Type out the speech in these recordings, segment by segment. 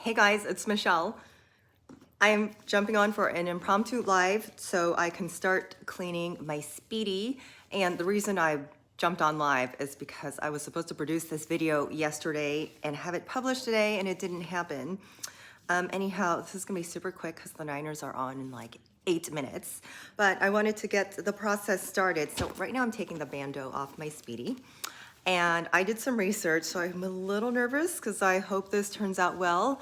Hey guys, it's Michelle. I am jumping on for an impromptu live so I can start cleaning my Speedy. And the reason I jumped on live is because I was supposed to produce this video yesterday and have it published today, and it didn't happen. Anyhow, this is gonna be super quick because the Niners are on in like 8 minutes. But I wanted to get the process started. So right now I'm taking the Bando off my Speedy. And I did some research, so I'm a little nervous because I hope this turns out well.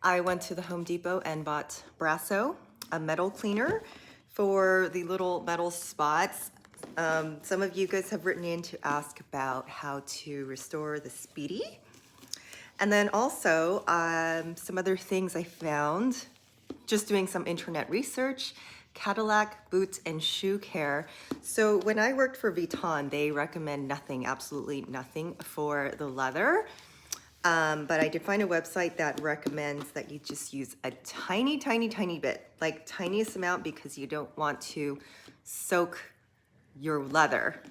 I went to the Home Depot and bought Brasso, a metal cleaner for the little metal spots. Some of you guys have written in to ask about how to restore the Speedy. And then also some other things I found just doing some internet research. Cadillac boot and shoe care. So when I worked for Vuitton, they recommend nothing, absolutely nothing for the leather. But I did find a website that recommends that you just use a tiny, tiny, tiny bit, like tiniest amount, because you don't want to soak your leather.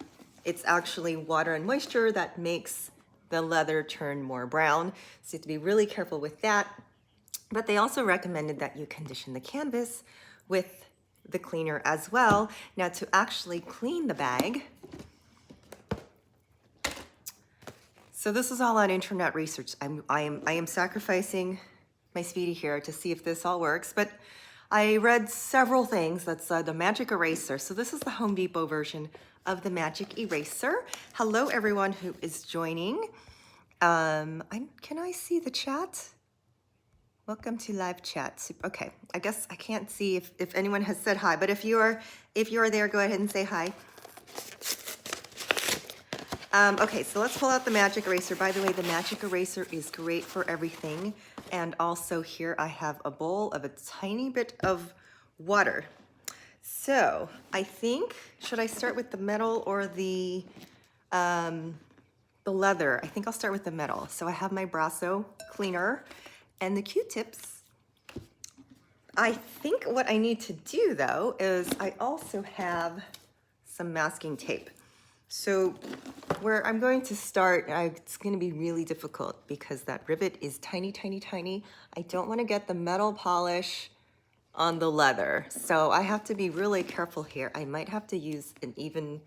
It's actually water and moisture that makes the leather turn more brown. So you have to be really careful with that. But they also recommended that you condition the canvas with the cleaner as well. Now to actually clean the bag, so this is all on internet research. I am sacrificing my Speedy here to see if this all works, but I read several things. That's the Magic Eraser. So this is the Home Depot version of the Magic Eraser. Hello everyone who is joining. Can I see the chat? Welcome to live chat. Okay, I guess I can't see if anyone has said hi, but if you're there, go ahead and say hi. Okay, so let's pull out the Magic Eraser. By the way, the Magic Eraser is great for everything. And also here I have a bowl of a tiny bit of water. So I think, should I start with the metal or the leather? I think I'll start with the metal. So I have my Brasso cleaner and the Q-tips. I think what I need to do though is I also have some masking tape. So where I'm going to start, it's going to be really difficult because that rivet is tiny, tiny, tiny. I don't want to get the metal polish on the leather. So I have to be really careful here. I might have to use an even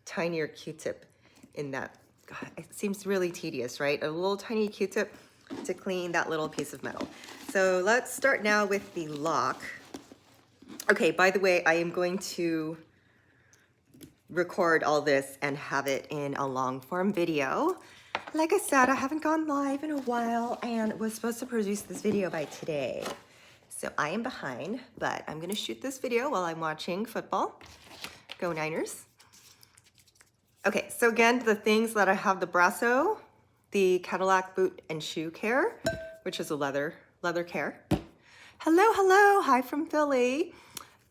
tinier Q-tip in that. God, it seems really tedious, right? A little tiny Q-tip to clean that little piece of metal. So let's start now with the lock. Okay, by the way, I am going to record all this and have it in a long form video. Like I said, I haven't gone live in a while and was supposed to produce this video by today. So I am behind, but I'm gonna shoot this video while I'm watching football. Go Niners. Okay, so again, the things that I have: the Brasso, the Cadillac boot and shoe care, which is a leather care. Hello, hello, hi from Philly.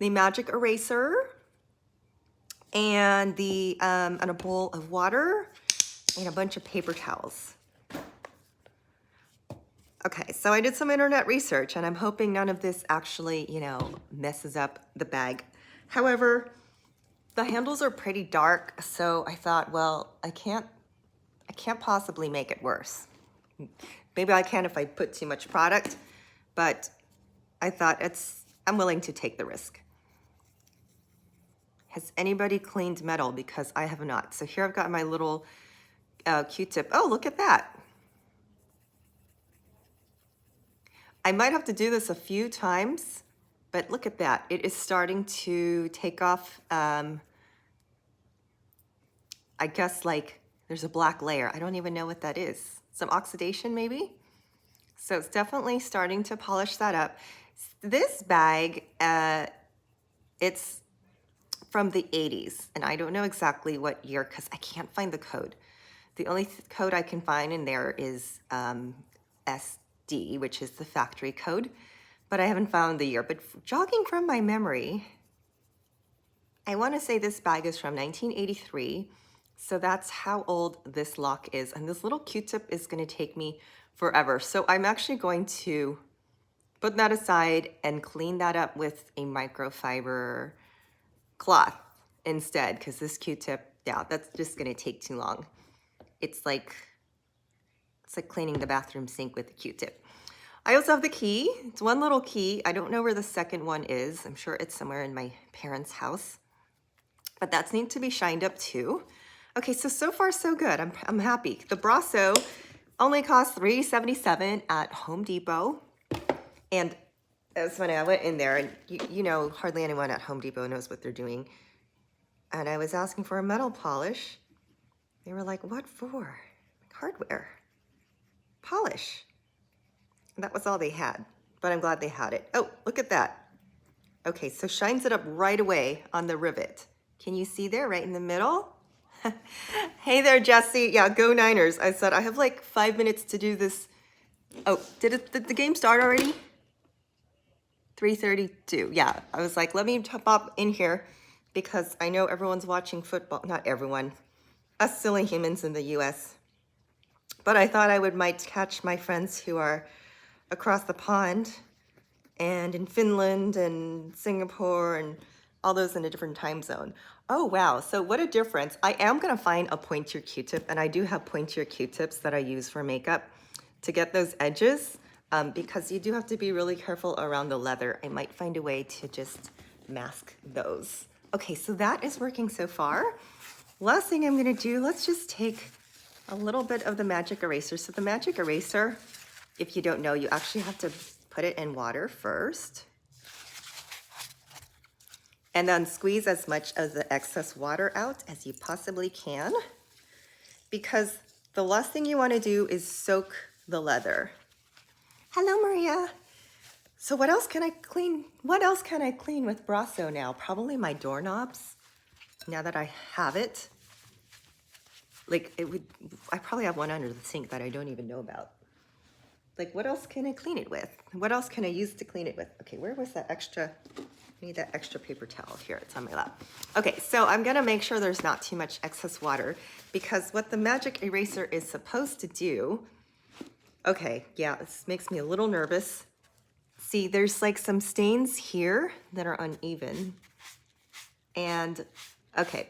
The Magic Eraser, and and a bowl of water and a bunch of paper towels. Okay, so I did some internet research and I'm hoping none of this actually, messes up the bag. However, the handles are pretty dark, so I thought, well, I can't possibly make it worse. Maybe I can if I put too much product, but I thought I'm willing to take the risk. Has anybody cleaned metal? Because I have not. So here I've got my little Q-tip. Oh, look at that. I might have to do this a few times, but look at that. It is starting to take off. I guess like there's a black layer. I don't even know what that is. Some oxidation maybe? So it's definitely starting to polish that up. This bag, it's from the 80s, and I don't know exactly what year because I can't find the code. The only code I can find in there is SD, which is the factory code, but I haven't found the year. But jogging from my memory, I want to say this bag is from 1983, so that's how old this lock is, and this little Q-tip is going to take me forever. So I'm actually going to put that aside and clean that up with a microfiber cloth instead, because this Q-tip, yeah, that's just going to take too long. It's like cleaning the bathroom sink with a Q-tip. I also have the key. It's one little key. I don't know where the second one is. I'm sure it's somewhere in my parents' house. But that's need to be shined up too. Okay, so far so good. I'm happy. The Brasso only cost $3.77 at Home Depot. And it was funny, I went in there and you know, hardly anyone at Home Depot knows what they're doing. And I was asking for a metal polish. They were like, what for? Hardware. Polish. And that was all they had, but I'm glad they had it. Oh, look at that. Okay, so shines it up right away on the rivet. Can you see there, right in the middle? Hey there, Jesse. Yeah, go Niners. I said, I have like 5 minutes to do this. Oh, did the game start already? 3:32. Yeah, I was like, let me pop in here because I know everyone's watching football. Not everyone. Us silly humans in the US. But I thought I might catch my friends who are across the pond and in Finland and Singapore and all those in a different time zone. Oh, wow. So what a difference. I am going to find a pointier Q-tip, and I do have pointier Q-tips that I use for makeup to get those edges because you do have to be really careful around the leather. I might find a way to just mask those. Okay, so that is working so far. Last thing I'm going to do, let's just take a little bit of the magic eraser. So the magic eraser, if you don't know, you actually have to put it in water first. And then squeeze as much of the excess water out as you possibly can. Because the last thing you want to do is soak the leather. Hello, Maria. So what else can I clean? What else can I clean with Brasso now? Probably my doorknobs, now that I have it. Like I probably have one under the sink that I don't even know about. Like, what else can I clean it with? What else can I use to clean it with? Okay, where was that extra? I need that extra paper towel. Here, it's on my lap. Okay, so I'm gonna make sure there's not too much excess water because what the magic eraser is supposed to do, okay, yeah, this makes me a little nervous. See, there's like some stains here that are uneven. And, okay,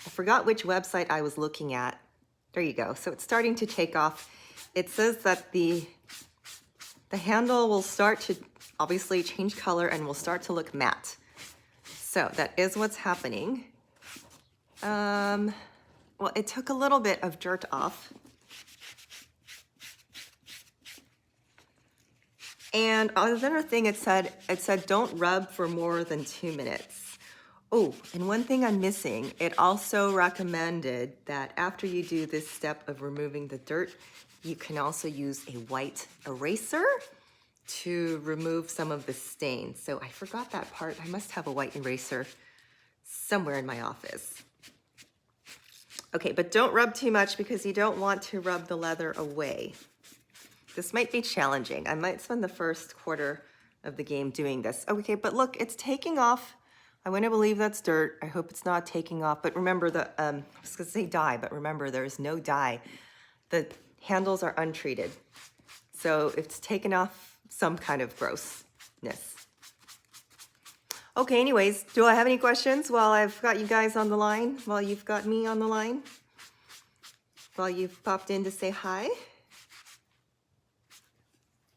I forgot which website I was looking at. There you go. So it's starting to take off. It says that the handle will start to obviously change color and will start to look matte. So that is what's happening. Well, it took a little bit of dirt off. And another thing it said don't rub for more than 2 minutes. Oh, and one thing I'm missing, it also recommended that after you do this step of removing the dirt, you can also use a white eraser to remove some of the stains. So I forgot that part. I must have a white eraser somewhere in my office. Okay, but don't rub too much because you don't want to rub the leather away. This might be challenging. I might spend the first quarter of the game doing this. Okay, but look, it's taking off. I want to believe that's dirt. I hope it's not taking off. But remember, I was going to say dye, but remember, there's no dye. The handles are untreated. So it's taken off some kind of grossness. Okay, anyways, do I have any questions while I've got you guys on the line? While you've got me on the line? While you've popped in to say hi?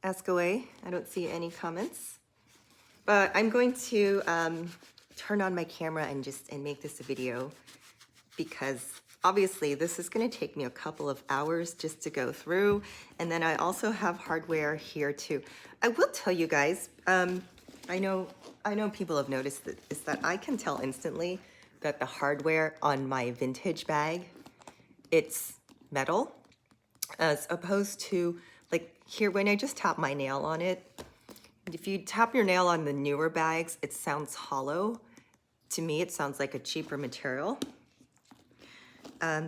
Ask away. I don't see any comments. But I'm going to turn on my camera and make this a video because obviously this is going to take me a couple of hours just to go through. And then I also have hardware here too. I will tell you guys, I know people have noticed that, is that I can tell instantly that the hardware on my vintage bag, it's metal, as opposed to like here when I just tap my nail on it. If you tap your nail on the newer bags, it sounds hollow. To me, it sounds like a cheaper material.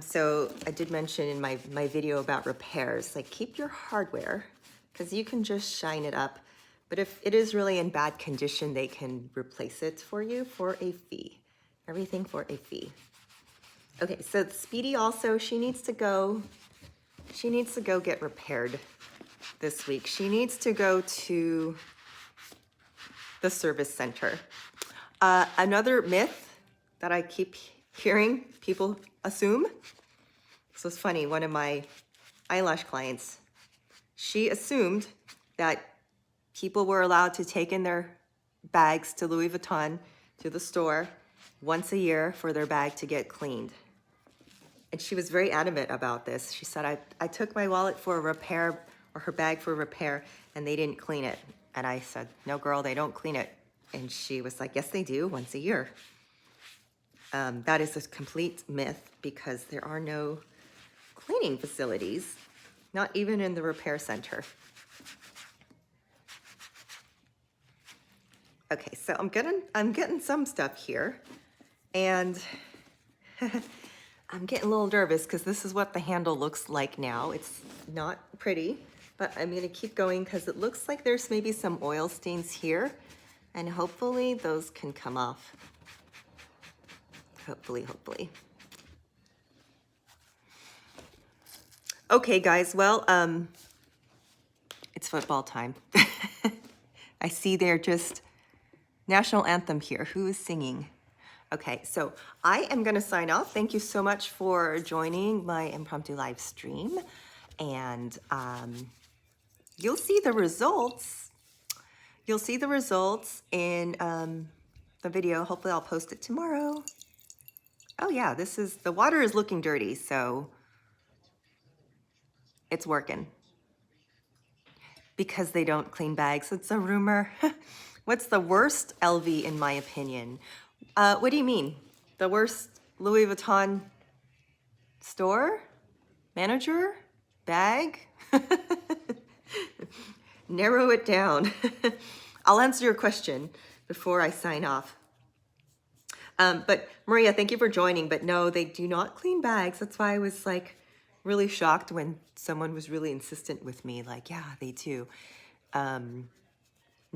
So I did mention in my video about repairs, like keep your hardware because you can just shine it up. But if it is really in bad condition, they can replace it for you for a fee. Everything for a fee. Okay, so Speedy also, she needs to go get repaired this week. She needs to go to the service center. Another myth that I keep hearing people assume. So it's funny, one of my eyelash clients, she assumed that people were allowed to take in their bags to Louis Vuitton, to the store, once a year for their bag to get cleaned. And she was very adamant about this. She said, I took my wallet for a repair, or her bag for repair, and they didn't clean it. And I said, no, girl, they don't clean it. And she was like, yes, they do, once a year. That is a complete myth because there are no cleaning facilities, not even in the repair center. Okay, so I'm getting some stuff here, and I'm getting a little nervous because this is what the handle looks like now. It's not pretty, but I'm gonna keep going because it looks like there's maybe some oil stains here, and hopefully those can come off. Hopefully. Okay, guys, well, it's football time. I see they're just national anthem here. Who is singing? Okay, so I am going to sign off. Thank you so much for joining my impromptu live stream. And you'll see the results. You'll see the results in the video. Hopefully I'll post it tomorrow. Oh yeah, the water is looking dirty, so it's working. Because they don't clean bags, it's a rumor. What's the worst LV in my opinion? What do you mean? The worst Louis Vuitton store? Manager? Bag? Narrow it down. I'll answer your question before I sign off. But Maria, thank you for joining. But no, they do not clean bags. That's why I was like really shocked when someone was really insistent with me. Like, yeah, they do.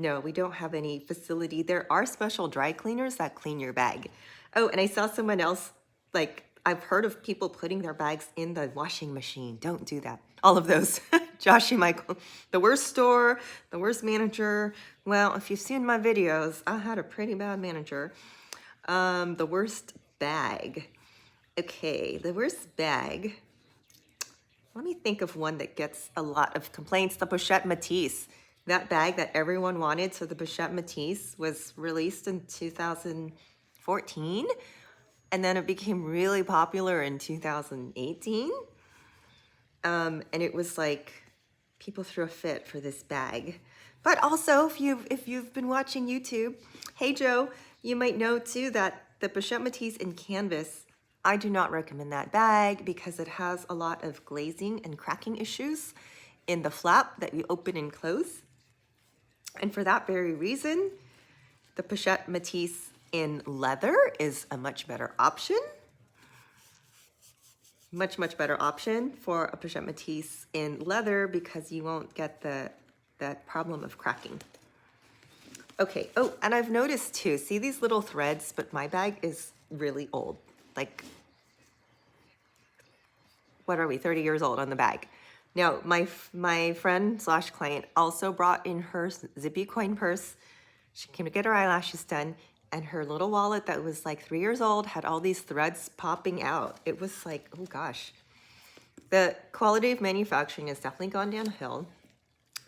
No, we don't have any facility. There are special dry cleaners that clean your bag. Oh, and I saw someone else, like, I've heard of people putting their bags in the washing machine. Don't do that. All of those. Josh and Michael. The worst store, the worst manager. Well, if you've seen my videos, I had a pretty bad manager. The worst bag. Okay, the worst bag. Let me think of one that gets a lot of complaints. The Pochette Matisse. That bag that everyone wanted, so the Pochette Matisse was released in 2014, and then it became really popular in 2018. And it was like, people threw a fit for this bag. But also, if you've been watching YouTube, hey Joe, you might know too that the Pochette Matisse in canvas, I do not recommend that bag because it has a lot of glazing and cracking issues in the flap that you open and close. And for that very reason, the Pochette Matisse in leather is a much better option. Much better option for a Pochette Matisse in leather because you won't get that problem of cracking. Okay, oh, and I've noticed too, see these little threads, but my bag is really old. Like, what are we, 30 years old on the bag. Now, my friend / client also brought in her Zippy coin purse. She came to get her eyelashes done, and her little wallet that was like 3 years old had all these threads popping out. It was like, oh gosh. The quality of manufacturing has definitely gone downhill,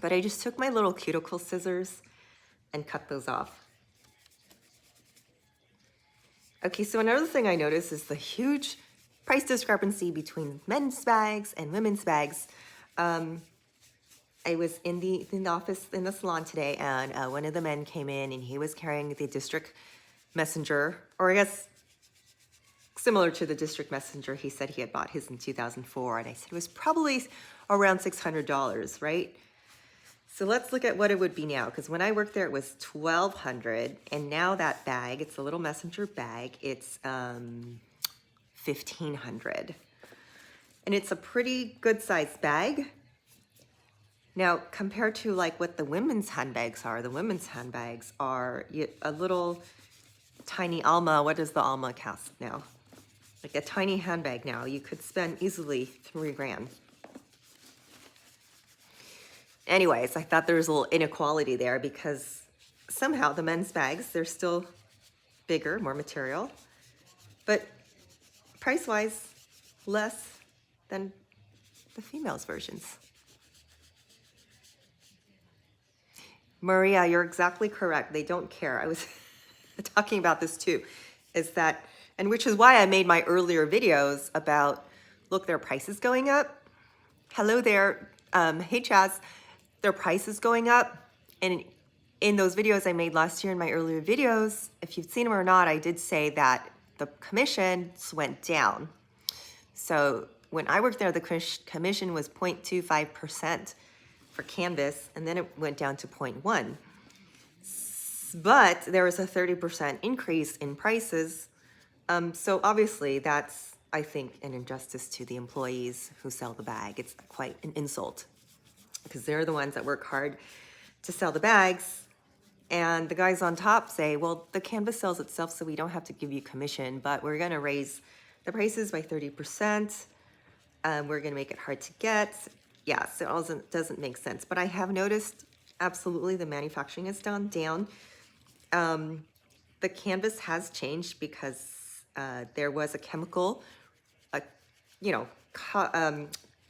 but I just took my little cuticle scissors and cut those off. Okay, so another thing I noticed is the huge price discrepancy between men's bags and women's bags. I was in the office, in the salon today, and one of the men came in and he was carrying the district messenger, or I guess similar to the district messenger. He said he had bought his in 2004, and I said it was probably around $600, right? So let's look at what it would be now, because when I worked there it was $1,200, and now that bag, it's a little messenger bag, it's $1,500. And it's a pretty good sized bag. Now, compared to like what the women's handbags are a little tiny Alma. What does the Alma cost now? Like a tiny handbag now, you could spend easily $3,000. Anyways, I thought there was a little inequality there because somehow the men's bags, they're still bigger, more material, but price-wise, less than the females' versions. Maria, you're exactly correct. They don't care. I was talking about this too, is that, and which is why I made my earlier videos about, look, their price is going up. Hello there. Hey, Chaz. Their price is going up. And in those videos I made last year in my earlier videos, if you've seen them or not, I did say that the commissions went down. So when I worked there, the commission was 0.25% for canvas, and then it went down to 0.1. But there was a 30% increase in prices. So obviously that's, I think, an injustice to the employees who sell the bag. It's quite an insult because they're the ones that work hard to sell the bags. And the guys on top say, well, the canvas sells itself, so we don't have to give you commission, but we're gonna raise the prices by 30%. We're gonna make it hard to get. Yeah, so it doesn't make sense. But I have noticed, absolutely, the manufacturing has gone down. The canvas has changed because there was a chemical,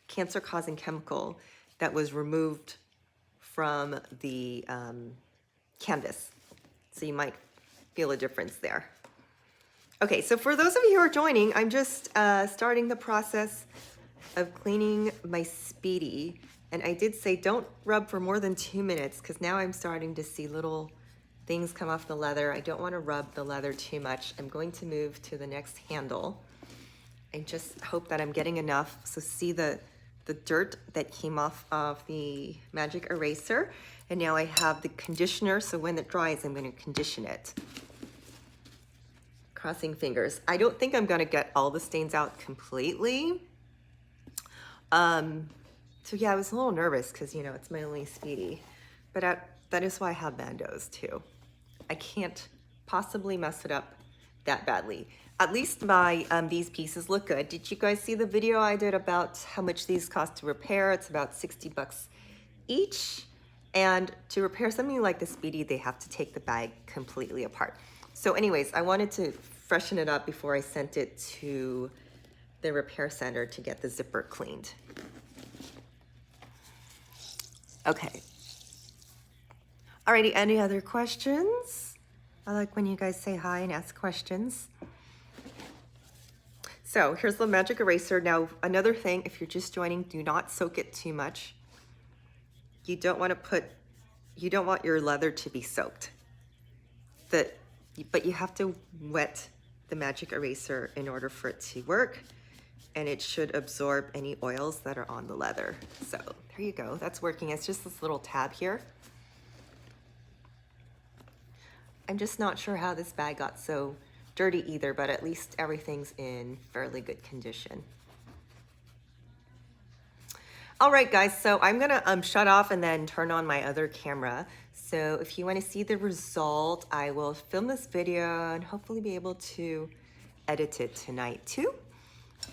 cancer-causing chemical that was removed from the canvas. So you might feel a difference there. Okay, so for those of you who are joining, I'm just starting the process of cleaning my Speedy. And I did say don't rub for more than 2 minutes because now I'm starting to see little things come off the leather. I don't want to rub the leather too much. I'm going to move to the next handle. I just hope that I'm getting enough. So see the dirt that came off of the magic eraser. And now I have the conditioner. So when it dries, I'm going to condition it. Crossing fingers. I don't think I'm going to get all the stains out completely. So yeah, I was a little nervous because, you know, it's my only Speedy. But that is why I have bandos too. I can't possibly mess it up that badly. At least my these pieces look good. Did you guys see the video I did about how much these cost to repair? It's about 60 bucks each. And to repair something like the Speedy, they have to take the bag completely apart. So anyways, I wanted to freshen it up before I sent it to the repair center to get the zipper cleaned. Okay. Alrighty, any other questions? I like when you guys say hi and ask questions. So here's the magic eraser. Now, another thing, if you're just joining, do not soak it too much. You don't want your leather to be soaked. But you have to wet the magic eraser in order for it to work, and it should absorb any oils that are on the leather. So there you go, that's working. It's just this little tab here. I'm just not sure how this bag got so dirty either, but at least everything's in fairly good condition. All right, guys, so I'm gonna shut off and then turn on my other camera. So if you wanna see the result, I will film this video and hopefully be able to edit it tonight too.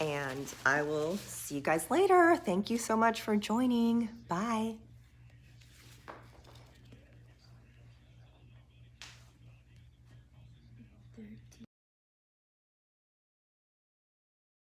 And I will see you guys later. Thank you so much for joining. Bye.